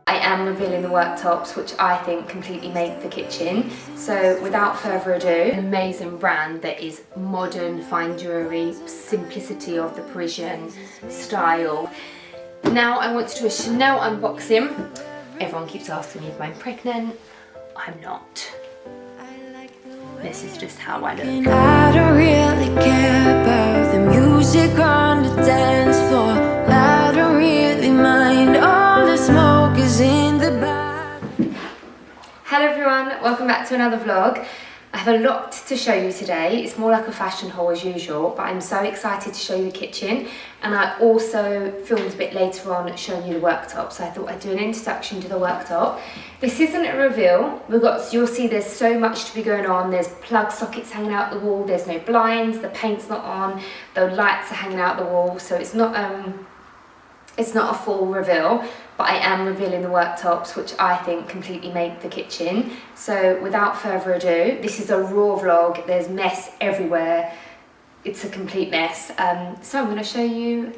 I am revealing the worktops, which I think completely make the kitchen. So without further ado, an amazing brand that is modern, fine jewellery, simplicity of the Parisian style. Now I want to do a Chanel unboxing. Everyone keeps asking me if I'm pregnant. I'm not. This is just how I look. I don't really care about the music on the dance floor. I don't really mind all the smoke is in the bar. Hello everyone, welcome back to another vlog. I have a lot to show you today. It's more like a fashion haul as usual, but I'm so excited to show you the kitchen, and I also filmed a bit later on showing you the worktop, so I thought I'd do an introduction to the worktop. This isn't a reveal. You'll see there's so much to be going on. There's plug sockets hanging out the wall, there's no blinds, the paint's not on, the lights are hanging out the wall, so it's not a full reveal, but I am revealing the worktops, which I think completely make the kitchen. So without further ado, this is a raw vlog. There's mess everywhere. It's a complete mess. So I'm going to show you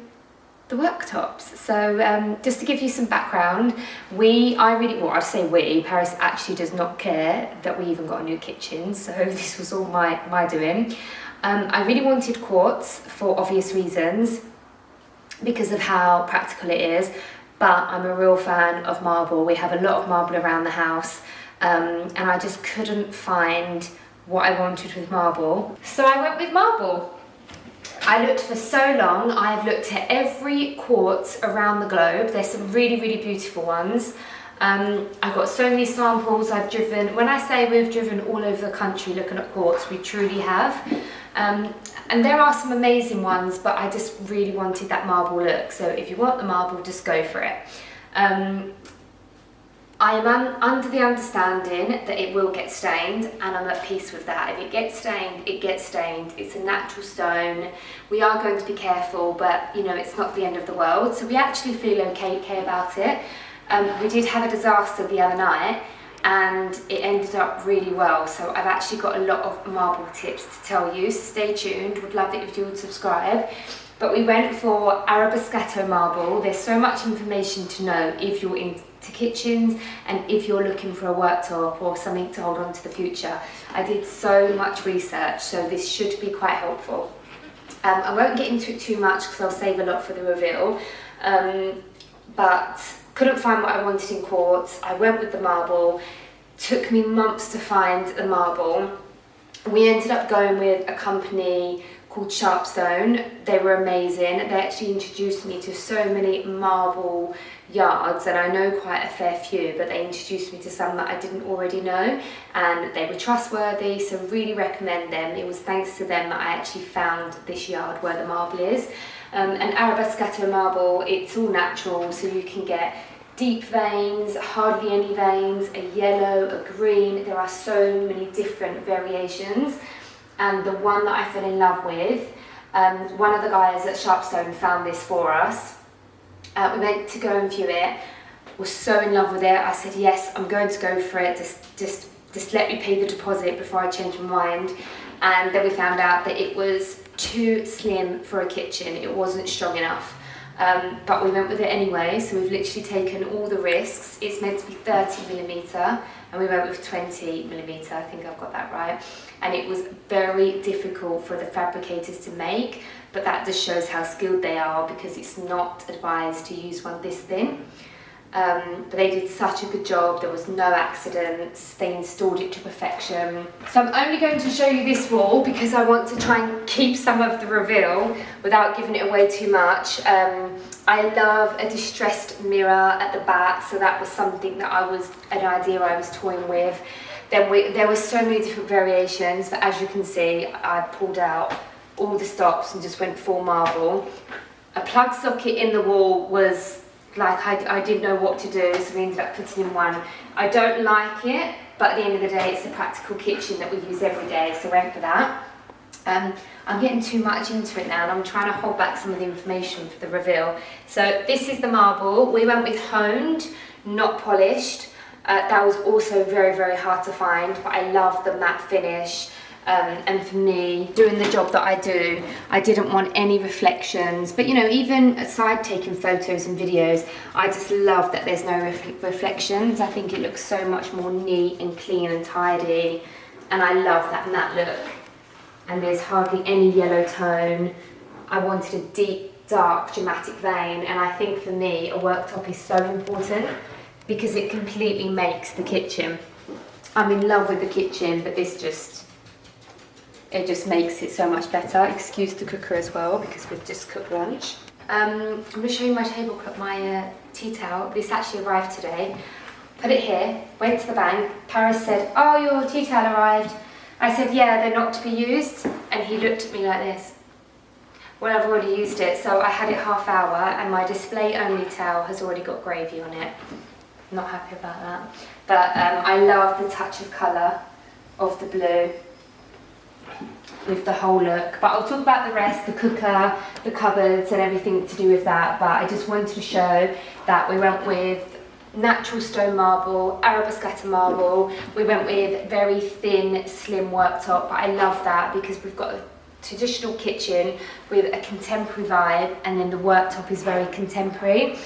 the worktops. So just to give you some background, Paris actually does not care that we even got a new kitchen, so this was all my doing. I really wanted quartz for obvious reasons, because of how practical it is, but I'm a real fan of marble. We have a lot of marble around the house, and I just couldn't find what I wanted with marble, so I went with marble. I looked for so long. I've looked at every quartz around the globe. There's some really, really beautiful ones. I've got so many samples. I've driven, when I say we've driven all over the country looking at quartz, we truly have. And there are some amazing ones, but I just really wanted that marble look. So if you want the marble, just go for it. I am under the understanding that it will get stained, and I'm at peace with that. If it gets stained, it gets stained. It's a natural stone. We are going to be careful, but you know, it's not the end of the world. So we actually feel okay about it. We did have a disaster the other night, and it ended up really well, so I've actually got a lot of marble tips to tell you, so stay tuned. Would love it if you would subscribe. But we went for Arabescato marble. There's so much information to know if you're into kitchens and if you're looking for a worktop or something to hold on to the future. I did so much research, so this should be quite helpful. I won't get into it too much because I'll save a lot for the reveal, but couldn't find what I wanted in quartz. I went with the marble. Took me months to find the marble. We ended up going with a company called Sharpstone. They were amazing. They actually introduced me to so many marble yards, and I know quite a fair few, but they introduced me to some that I didn't already know, and they were trustworthy, so really recommend them. It was thanks to them that I actually found this yard where the marble is. And Arabescato marble, it's all natural, so you can get deep veins, hardly any veins, a yellow, a green. There are so many different variations, and the one that I fell in love with, one of the guys at Sharpstone found this for us. We went to go and view it, was so in love with it. I said, yes, I'm going to go for it, just let me pay the deposit before I change my mind. And then we found out that it was too slim for a kitchen. It wasn't strong enough. But we went with it anyway, so we've literally taken all the risks. It's meant to be 30mm, and we went with 20mm, I think I've got that right. And it was very difficult for the fabricators to make, but that just shows how skilled they are, because it's not advised to use one this thin. But they did such a good job. There was no accidents. They installed it to perfection. So I'm only going to show you this wall because I want to try and keep some of the reveal without giving it away too much. I love a distressed mirror at the back, so that was something that an idea I was toying with. Then there were so many different variations, but as you can see, I pulled out all the stops and just went full marble. A plug socket in the wall was like, I didn't know what to do, so we ended up putting in one. I don't like it, but at the end of the day, it's a practical kitchen that we use every day, so went for that. I'm getting too much into it now, and I'm trying to hold back some of the information for the reveal. So this is the marble. We went with honed, not polished. That was also very, very hard to find, but I love the matte finish. And for me, doing the job that I do, I didn't want any reflections. But you know, even aside taking photos and videos, I just love that there's no reflections. I think it looks so much more neat and clean and tidy. And I love that matte look. And there's hardly any yellow tone. I wanted a deep, dark, dramatic vein. And I think for me, a worktop is so important because it completely makes the kitchen. I'm in love with the kitchen, but this just, it just makes it so much better. Excuse the cooker as well, because we've just cooked lunch. I'm going to show you my tablecloth, my tea towel. This actually arrived today. Put it here, went to the bank. Paris said, oh, your tea towel arrived. I said, yeah, they're not to be used. And he looked at me like this. Well, I've already used it, so I had it half hour, and my display only towel has already got gravy on it. Not happy about that. But I love the touch of colour of the blue with the whole look. But I'll talk about the rest, the cooker, the cupboards and everything to do with that. But I just wanted to show that we went with natural stone marble, arabesque marble. We went with very thin, slim worktop. But I love that because we've got a traditional kitchen with a contemporary vibe, and then the worktop is very contemporary.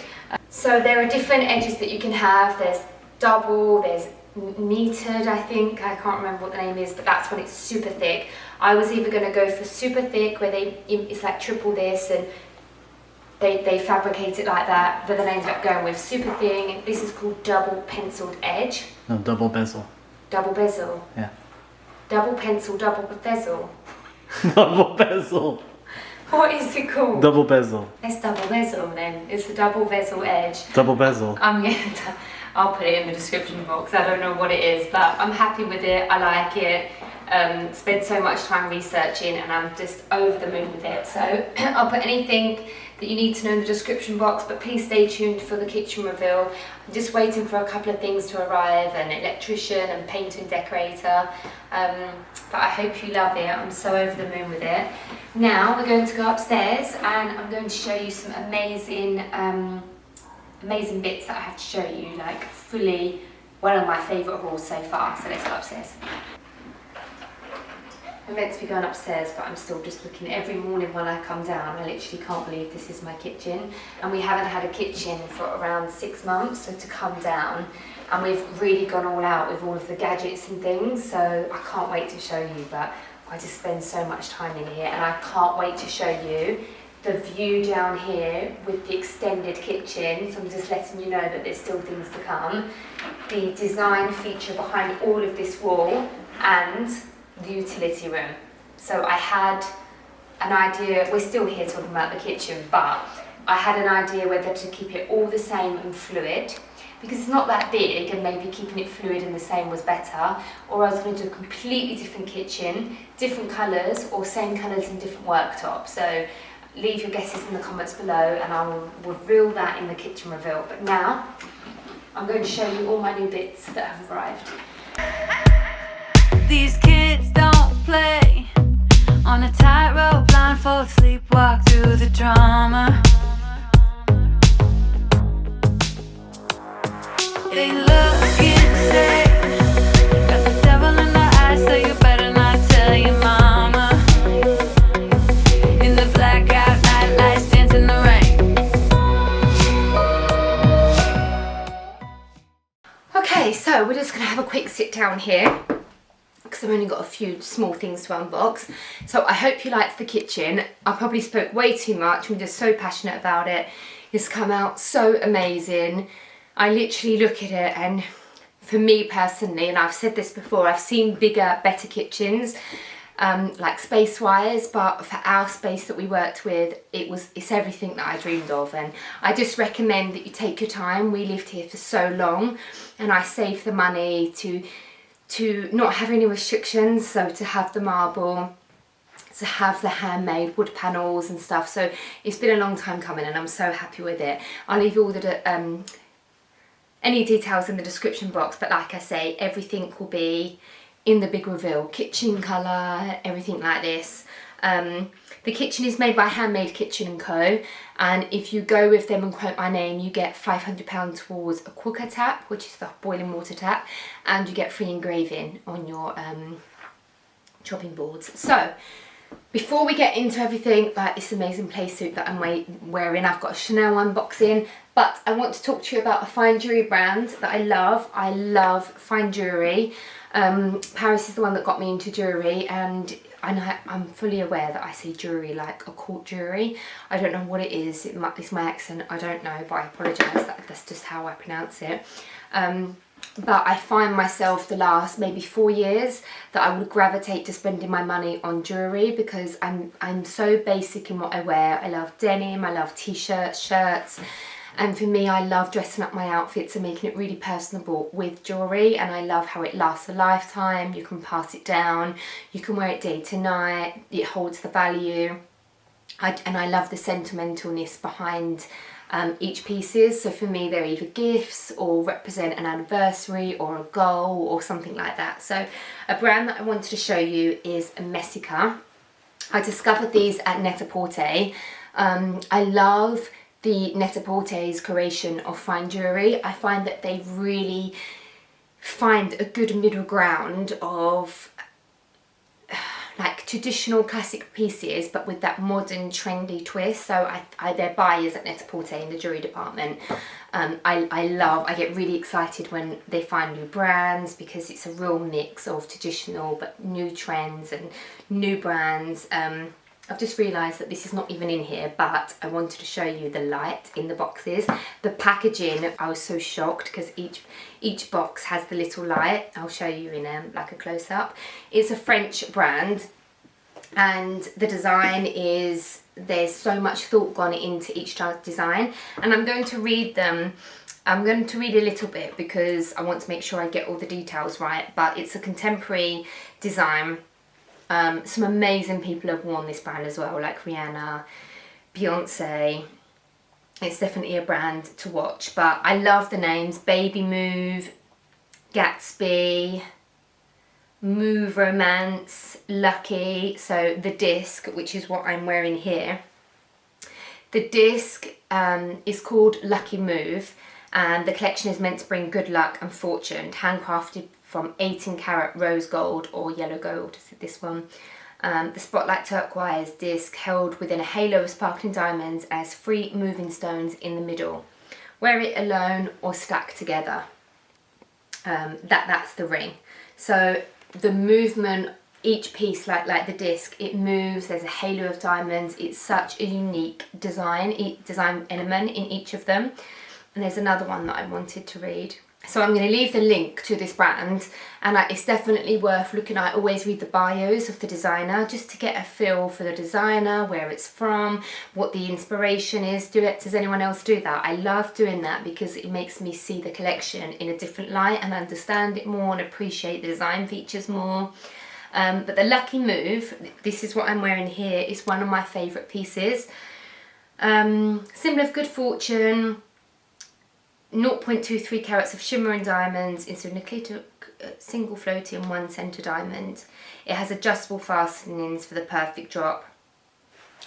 So there are different edges that you can have. There's double, there's metered, I think. I can't remember what the name is, but that's when it's super thick. I was either going to go for super thick, where it's like triple this, and they fabricate it like that, but then I ended up going with super thin. This is called double penciled edge. No, double bezel. Double bezel? Yeah. Double pencil, double bezel. Double bezel. What is it called? Double bezel. It's double bezel then. It's a double bezel edge. Double bezel. I'll put it in the description box. I don't know what it is, but I'm happy with it. I like it. Spent so much time researching, and I'm just over the moon with it. So I'll put anything that you need to know in the description box, but please stay tuned for the kitchen reveal. I'm just waiting for a couple of things to arrive, an electrician and painter and decorator. But I hope you love it. I'm so over the moon with it. Now we're going to go upstairs, and I'm going to show you some amazing amazing bits that I have to show you, like fully one of my favourite hauls so far. So let's go upstairs. I'm meant to be going upstairs, but I'm still just looking. Every morning when I come down, I literally can't believe this is my kitchen. And we haven't had a kitchen for around 6 months, so to come down, and we've really gone all out with all of the gadgets and things, so I can't wait to show you. But I just spend so much time in here, and I can't wait to show you the view down here with the extended kitchen. So I'm just letting you know that there's still things to come. The design feature behind all of this wall, and the utility room. So I had an idea, we're still here talking about the kitchen, but I had an idea whether to keep it all the same and fluid, because it's not that big, and maybe keeping it fluid and the same was better, or I was going to do a completely different kitchen, different colours, or same colours and different worktops. So leave your guesses in the comments below, and I will reveal that in the kitchen reveal. But now I'm going to show you all my new bits that have arrived. These kids don't play on a tightrope, blindfold, sleepwalk through the drama. They look insane, got the devil in their eyes, so you better not tell your mama. In the blackout night lights, dance in the rain. Okay, so we're just going to have a quick sit down here, because I've only got a few small things to unbox. So I hope you liked the kitchen. I probably spoke way too much. I'm just so passionate about it. It's come out so amazing. I literally look at it, and for me personally, and I've said this before, I've seen bigger, better kitchens, like space-wise, but for our space that we worked with, it's everything that I dreamed of. And I just recommend that you take your time. We lived here for so long, and I saved the money to not have any restrictions, so to have the marble, to have the handmade wood panels and stuff. So it's been a long time coming, and I'm so happy with it. I'll leave all the any details in the description box, but like I say, everything will be in the big reveal. Kitchen colour, everything like this. The kitchen is made by Handmade Kitchen & Co, and if you go with them and quote my name, you get £500 towards a cooker tap, which is the boiling water tap, and you get free engraving on your chopping boards. So before we get into everything, like this amazing play suit that I'm wearing, I've got a Chanel unboxing, but I want to talk to you about a fine jewellery brand that I love. I love fine jewellery. Paris is the one that got me into jewellery, and I'm fully aware that I say jewellery like a court jewellery. I don't know what it is. It's my accent. I don't know, but I apologise. That's just how I pronounce it. But I find myself the last maybe 4 years that I would gravitate to spending my money on jewellery, because I'm so basic in what I wear. I love denim, I love t-shirts, shirts, and for me, I love dressing up my outfits and making it really personable with jewellery, and I love how it lasts a lifetime. You can pass it down, you can wear it day to night, it holds the value, and I love the sentimentalness behind each pieces. So for me, they're either gifts or represent an anniversary or a goal or something like that. So a brand that I wanted to show you is Messika. I discovered these at Net-a-Porter. I love the Net-a-Porter's creation of fine jewellery. I find that they really find a good middle ground of like traditional classic pieces, but with that modern trendy twist. So they're buyers at Net-a-Porter in the jewellery department. I get really excited when they find new brands, because it's a real mix of traditional but new trends and new brands. I've just realised that this is not even in here, but I wanted to show you the light in the boxes. The packaging, I was so shocked, because each box has the little light. I'll show you in like a close-up. It's a French brand, and the design is, there's so much thought gone into each design, and I'm going to read them. I'm going to read a little bit because I want to make sure I get all the details right, but it's a contemporary design. Some amazing people have worn this brand as well, like Rihanna, Beyonce. It's definitely a brand to watch, but I love the names: Baby Move, Gatsby, Move Romance, Lucky. So the disc, which is what I'm wearing here, the disc is called Lucky Move, and the collection is meant to bring good luck and fortune, handcrafted from 18-karat rose gold or yellow gold, is this one. The spotlight turquoise disc held within a halo of sparkling diamonds as free moving stones in the middle. Wear it alone or stacked together. That's the ring. So the movement, each piece, like the disc, it moves. There's a halo of diamonds. It's such a unique design element in each of them. And there's another one that I wanted to read. So I'm going to leave the link to this brand, and it's definitely worth looking at. I always read the bios of the designer just to get a feel for the designer, where it's from, what the inspiration is. Does anyone else do that? I love doing that because it makes me see the collection in a different light and understand it more and appreciate the design features more. But the Lucky Move, this is what I'm wearing here, is one of my favourite pieces. Symbol of good fortune. 0.23 carats of shimmering diamonds into a single floating one centre diamond. It has adjustable fastenings for the perfect drop.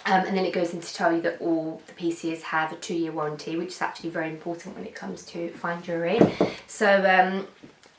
And then it goes into to tell you that all the pieces have a 2-year warranty, which is actually very important when it comes to fine jewellery. So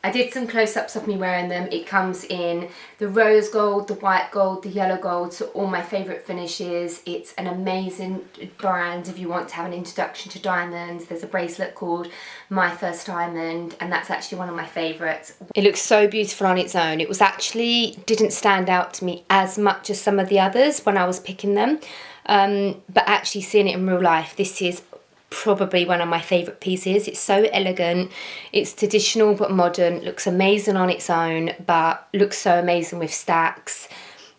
I did some close-ups of me wearing them. It comes in the rose gold, the white gold, the yellow gold, so all my favourite finishes. It's an amazing brand if you want to have an introduction to diamonds. There's a bracelet called My First Diamond, and that's actually one of my favourites. It looks so beautiful on its own. It was actually, didn't stand out to me as much as some of the others when I was picking them, but actually seeing it in real life, this is probably one of my favourite pieces. It's so elegant, it's traditional but modern, looks amazing on its own, but looks so amazing with stacks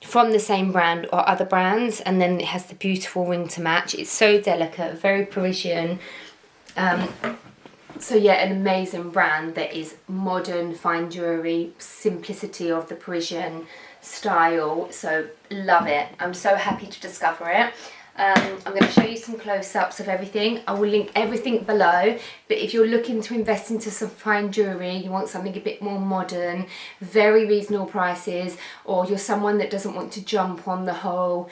from the same brand or other brands, and then it has the beautiful ring to match. It's so delicate, very Parisian. So yeah, an amazing brand that is modern fine jewellery, simplicity of the Parisian style, so love it. I'm so happy to discover it. I'm going to show you some close-ups of everything. I will link everything below, but if you're looking to invest into some fine jewellery, you want something a bit more modern, very reasonable prices, or you're someone that doesn't want to jump on the whole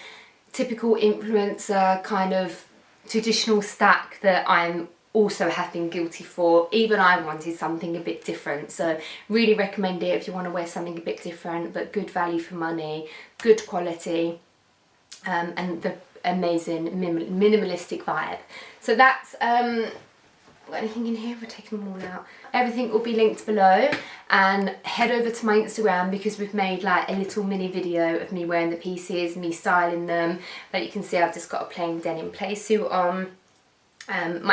typical influencer kind of traditional stack that I'm also have been guilty for. Even I wanted something a bit different, so really recommend it if you want to wear something a bit different but good value for money, good quality, and the amazing minimalistic vibe. So that's got anything in here? We're taking them all out. Everything will be linked below, and head over to my Instagram because we've made like a little mini video of me wearing the pieces, me styling them. But you can see I've just got a plain denim playsuit on.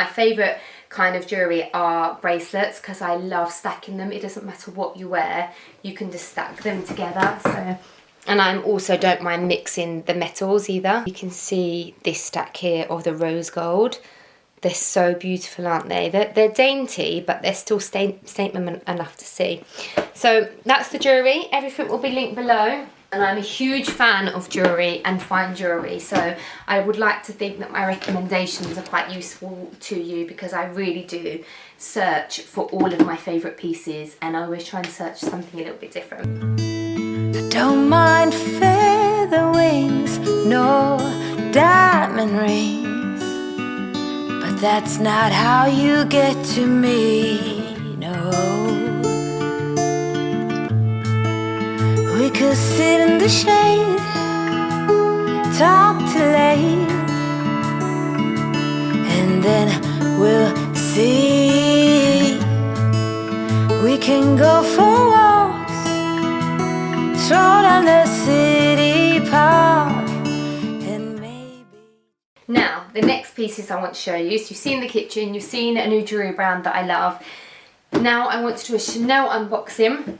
My favourite kind of jewellery are bracelets because I love stacking them. It doesn't matter what you wear, you can just stack them together. So, and I also don't mind mixing the metals either. You can see this stack here of the rose gold. They're so beautiful, aren't they? They're dainty, but they're still statement enough to see. So that's the jewellery. Everything will be linked below. And I'm a huge fan of jewellery and fine jewellery. So I would like to think that my recommendations are quite useful to you because I really do search for all of my favourite pieces. And I always try and search something a little bit different. I don't mind feather wings, no diamond rings. But that's not how you get to me, no. We could sit in the shade, talk till late, and then we'll see. We can go for walks, stroll down the city park, and maybe... Now, the next pieces I want to show you, so you've seen the kitchen, you've seen a new jewellery brand that I love. Now I want to do a Chanel unboxing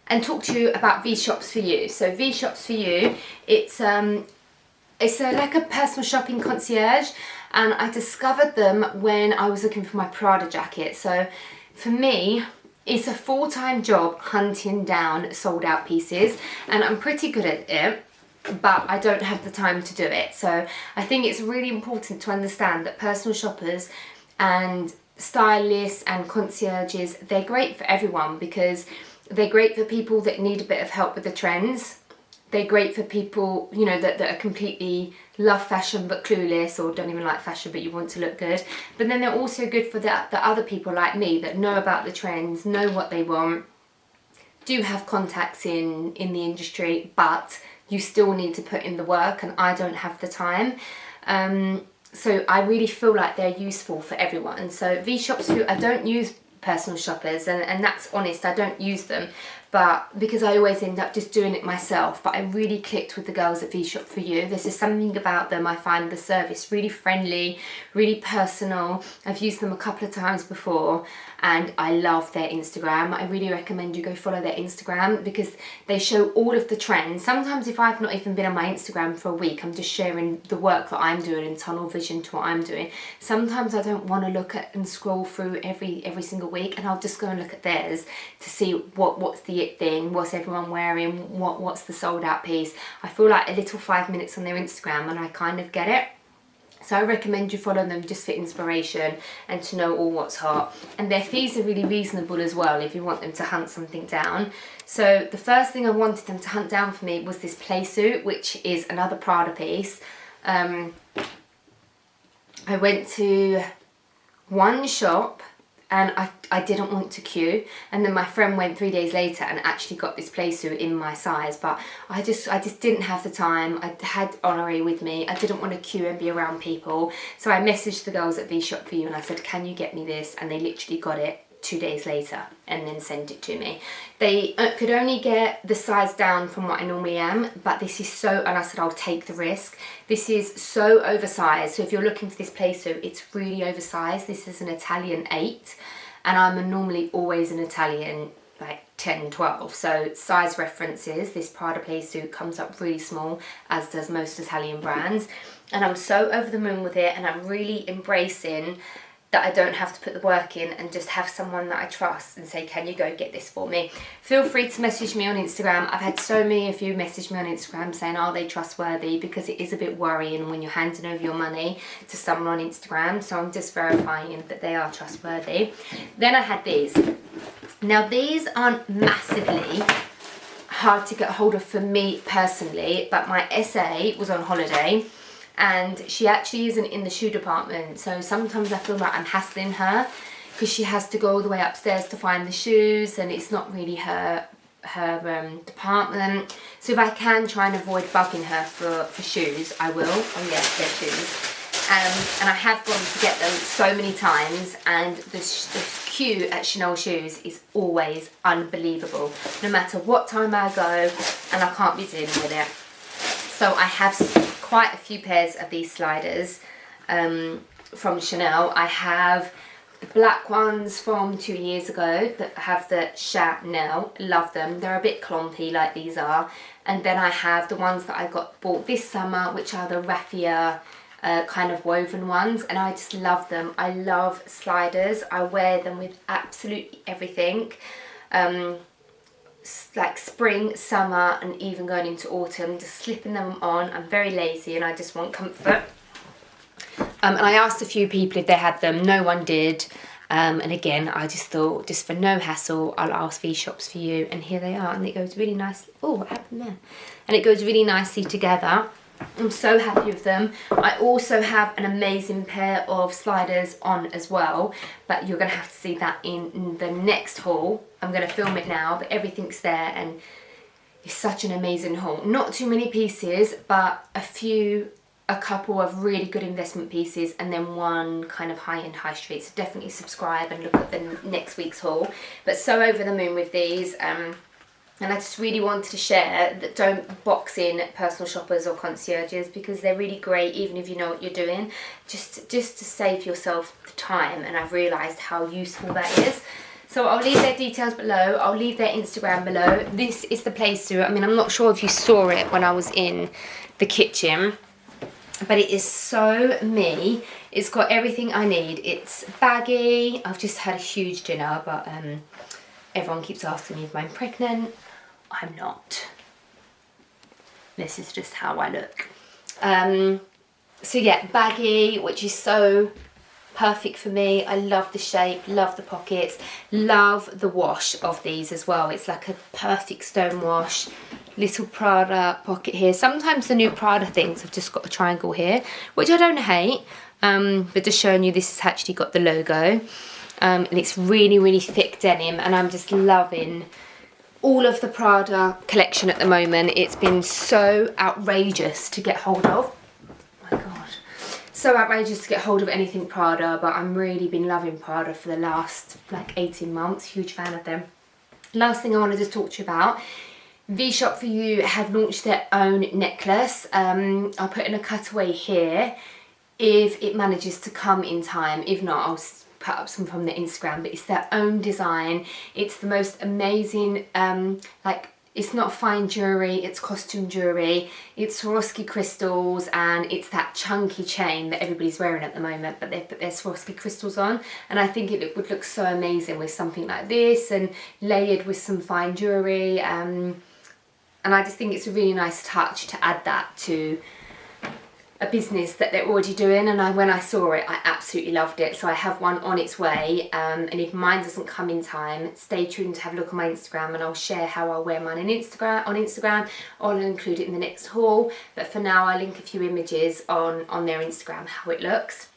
and talk to you about V-Shops for You. So V-Shops for You, it's like a personal shopping concierge, and I discovered them when I was looking for my Prada jacket. So for me, it's a full-time job hunting down sold out pieces, and I'm pretty good at it, but I don't have the time to do it. So I think it's really important to understand that personal shoppers and stylists and concierges, they're great for everyone because they're great for people that need a bit of help with the trends. They're great for people, you know, that are completely love fashion but clueless, or don't even like fashion but you want to look good. But then they're also good for the other people like me that know about the trends, know what they want, do have contacts in the industry, but you still need to put in the work, and I don't have the time. So I really feel like they're useful for everyone. So V-Shops, I don't use personal shoppers, and that's honest, I don't use them, but because I always end up just doing it myself. But I really clicked with the girls at V-Shop for You. There's just something about them. I find the service really friendly, really personal. I've used them a couple of times before, and I love their Instagram. I really recommend you go follow their Instagram because they show all of the trends. Sometimes if I've not even been on my Instagram for a week, I'm just sharing the work that I'm doing in tunnel vision to what I'm doing. Sometimes I don't want to look at and scroll through every single week, and I'll just go and look at theirs to see what's the it thing, what's everyone wearing, what's the sold out piece. I feel like a little 5 minutes on their Instagram and I kind of get it. So I recommend you follow them just for inspiration and to know all what's hot. And their fees are really reasonable as well if you want them to hunt something down. So the first thing I wanted them to hunt down for me was this playsuit, which is another Prada piece. I went to one shop and I didn't want to queue, and then my friend went 3 days later and actually got this playsuit in my size, but I just didn't have the time. I had Honoré with me, I didn't want to queue and be around people, so I messaged the girls at V-Shop for You and I said, can you get me this? And they literally got it 2 days later and then sent it to me. They could only get the size down from what I normally am, but this is so, and I said I'll take the risk. This is so oversized, so if you're looking for this playsuit, it's really oversized. This is an Italian 8 and I'm normally always an Italian like 10, 12. So size references, this Prada playsuit comes up really small, as does most Italian brands. And I'm so over the moon with it, and I'm really embracing that I don't have to put the work in and just have someone that I trust and say, can you go get this for me? Feel free to message me on Instagram. I've had so many of you message me on Instagram saying, are they trustworthy? Because it is a bit worrying when you're handing over your money to someone on Instagram. So I'm just verifying that they are trustworthy. Then I had these. Now these aren't massively hard to get hold of for me personally, but my SA was on holiday and she actually isn't in the shoe department, so sometimes I feel like I'm hassling her because she has to go all the way upstairs to find the shoes, and it's not really her department. So if I can try and avoid bugging her for shoes, I will. Oh yeah, they're shoes. And I have gone to get them so many times, and the queue at Chanel shoes is always unbelievable. No matter what time I go, and I can't be dealing with it. So I have quite a few pairs of these sliders from Chanel. I have the black ones from 2 years ago that have the CHANELLE. Love them. They're a bit clumpy like these are. And then I have the ones that I bought this summer, which are the raffia kind of woven ones, and I just love them. I love sliders. I wear them with absolutely everything. Like spring, summer, and even going into autumn, just slipping them on. I'm very lazy and I just want comfort. And I asked a few people if they had them. No one did. And again, I just thought, just for no hassle, I'll ask these shops for you. And here they are, and it goes really nicely. Oh, what happened there? And it goes really nicely together. I'm so happy with them. I also have an amazing pair of sliders on as well, but you're going to have to see that in the next haul. I'm going to film it now, but everything's there, and it's such an amazing haul. Not too many pieces, but a couple of really good investment pieces, and then one kind of high-end high street. So definitely subscribe and look at the next week's haul. But so over the moon with these. And I just really wanted to share that don't box in personal shoppers or concierges, because they're really great even if you know what you're doing, just to save yourself the time, and I've realised how useful that is. So I'll leave their details below, I'll leave their Instagram below. This is the place to, I mean, I'm not sure if you saw it when I was in the kitchen, but it is so me. It's got everything I need. It's baggy. I've just had a huge dinner, but everyone keeps asking me if I'm pregnant. I'm not. This is just how I look. So yeah, baggy, which is so perfect for me. I love the shape, love the pockets, love the wash of these as well. It's like a perfect stone wash. Little Prada pocket here. Sometimes the new Prada things have just got a triangle here, which I don't hate, but just showing you this has actually got the logo, and it's really, really thick denim, and I'm just loving all of the Prada collection at the moment. It's been so outrageous to get hold of. Oh my god. So outrageous to get hold of anything Prada, but I'm really been loving Prada for the last like 18 months. Huge fan of them. Last thing I want to just talk to you about. V-Shop For You have launched their own necklace. I'll put in a cutaway here if it manages to come in time. If not, I'll put up some from their Instagram, but it's their own design. It's the most amazing, like, it's not fine jewellery, it's costume jewellery, it's Swarovski crystals, and it's that chunky chain that everybody's wearing at the moment, but they've put their Swarovski crystals on, and I think it would look so amazing with something like this, and layered with some fine jewellery, and I just think it's a really nice touch to add that to a business that they're already doing, and when I saw it, I absolutely loved it. So I have one on its way, and if mine doesn't come in time, stay tuned to have a look on my Instagram, and I'll share how I wear mine on Instagram. I'll include it in the next haul, but for now I'll link a few images on their Instagram, how it looks.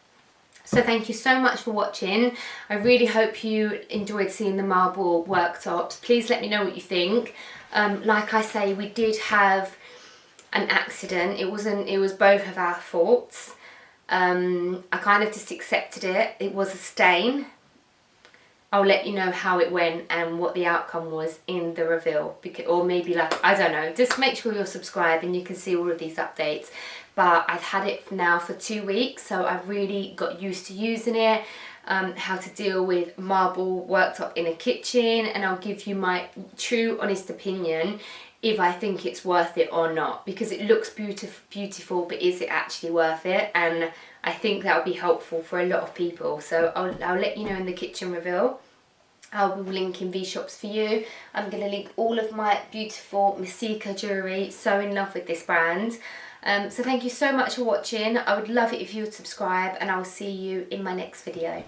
So thank you so much for watching. I really hope you enjoyed seeing the marble worktops. Please let me know what you think. Like I say, we did have an accident. It was both of our faults. I kind of just accepted it. It was a stain. I'll let you know how it went and what the outcome was in the reveal, or maybe, like, I don't know, just make sure you're subscribed and you can see all of these updates. But I've had it now for 2 weeks, so I've really got used to using it, how to deal with marble worktop in a kitchen, and I'll give you my true honest opinion if I think it's worth it or not, because it looks beautiful, but is it actually worth it? And I think that will be helpful for a lot of people. So I'll let you know in the kitchen reveal. I'll be linking V-Shops For You. I'm going to link all of my beautiful Messika jewellery. So in love with this brand. So thank you so much for watching. I would love it if you would subscribe, and I'll see you in my next video.